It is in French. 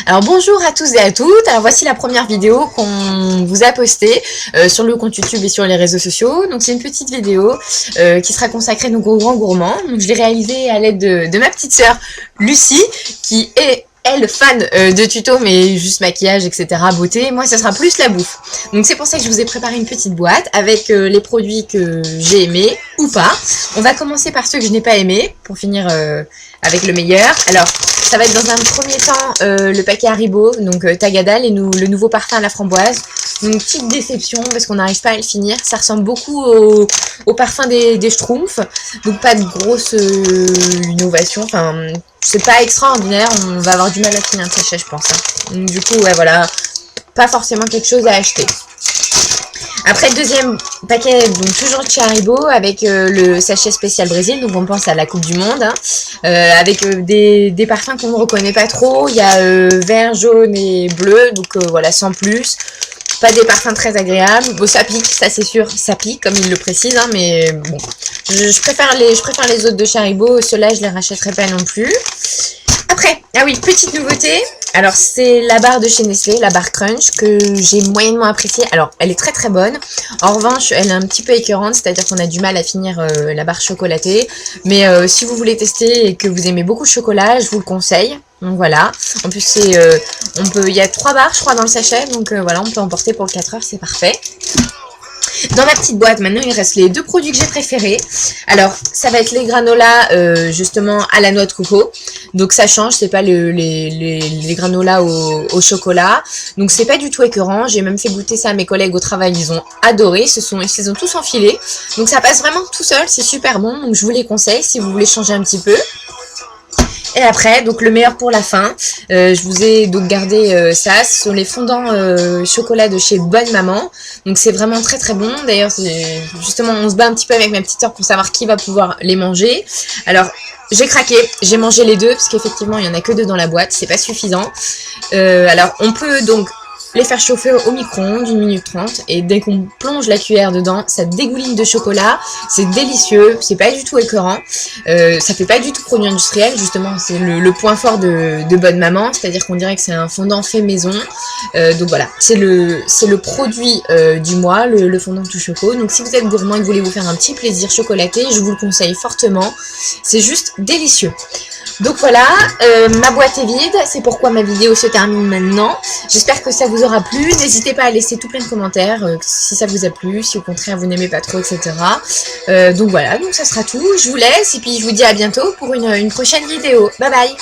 Alors bonjour à tous et à toutes, alors voici la première vidéo qu'on vous a postée sur le compte YouTube et sur les réseaux sociaux. Donc c'est une petite vidéo qui sera consacrée donc aux grands gourmands. Donc je l'ai réalisée à l'aide de ma petite sœur Lucie qui est elle fan de tutos mais juste maquillage etc, beauté. Moi ça sera plus la bouffe. Donc c'est pour ça que je vous ai préparé une petite boîte avec les produits que j'ai aimés ou pas. On va commencer par ceux que je n'ai pas aimés pour finir avec le meilleur. Alors ça va être dans un premier temps le paquet Haribo, donc Tagadal et le nouveau parfum à la framboise. Donc petite déception parce qu'on n'arrive pas à le finir. Ça ressemble beaucoup au parfum des Schtroumpfs. Donc pas de grosse innovation. Enfin, c'est pas extraordinaire. On va avoir du mal à finir un sachet, je pense. Donc du coup, ouais, voilà. Pas forcément quelque chose à acheter. Après le deuxième paquet, donc toujours de chez Haribo avec le sachet spécial Brésil, donc on pense à la Coupe du Monde, hein, avec des parfums qu'on ne reconnaît pas trop. Il y a vert, jaune et bleu, donc voilà, sans plus. Pas des parfums très agréables. Bon, ça pique, ça c'est sûr, ça pique comme il le précise, hein, mais bon, je préfère les autres de chez Haribo. Ceux-là, je les rachèterai pas non plus. Après, ah oui, petite nouveauté. Alors c'est la barre de chez Nestlé, la barre Crunch, que j'ai moyennement appréciée. Alors elle est très très bonne. En revanche, elle est un petit peu écœurante, c'est-à-dire qu'on a du mal à finir la barre chocolatée. Mais si vous voulez tester et que vous aimez beaucoup le chocolat, je vous le conseille. Donc voilà. En plus c'est, il y a 3 barres je crois dans le sachet, donc voilà, on peut emporter pour 4 heures, c'est parfait. Dans ma petite boîte, maintenant, il reste les 2 produits que j'ai préférés. Alors, ça va être les granolas, justement, à la noix de coco. Donc, ça change, c'est pas les granolas au chocolat. Donc, c'est pas du tout écœurant. J'ai même fait goûter ça à mes collègues au travail. Ils ont adoré. Ils se ont tous enfilés. Donc, ça passe vraiment tout seul. C'est super bon. Donc, je vous les conseille si vous voulez changer un petit peu. Et après, donc le meilleur pour la fin, je vous ai donc gardé ça, ce sont les fondants chocolat de chez Bonne Maman. Donc c'est vraiment très très bon. D'ailleurs, justement, on se bat un petit peu avec ma petite soeur pour savoir qui va pouvoir les manger. Alors, j'ai craqué, j'ai mangé les 2 parce qu'effectivement, il n'y en a que 2 dans la boîte, c'est pas suffisant. Alors, on peut donc les faire chauffer au micro-ondes, 1 minute 30, et dès qu'on plonge la cuillère dedans, ça dégouline de chocolat, c'est délicieux, c'est pas du tout écœurant, ça fait pas du tout produit industriel, justement, c'est le point fort de Bonne Maman, c'est-à-dire qu'on dirait que c'est un fondant fait maison, donc voilà, c'est le produit du mois, le fondant tout choco. Donc si vous êtes gourmand et que vous voulez vous faire un petit plaisir chocolaté, je vous le conseille fortement, c'est juste délicieux. Donc voilà, ma boîte est vide, c'est pourquoi ma vidéo se termine maintenant. J'espère que ça vous aura plu. N'hésitez pas à laisser tout plein de commentaires si ça vous a plu, si au contraire vous n'aimez pas trop, etc. Donc voilà, donc ça sera tout. Je vous laisse et puis je vous dis à bientôt pour une prochaine vidéo. Bye bye!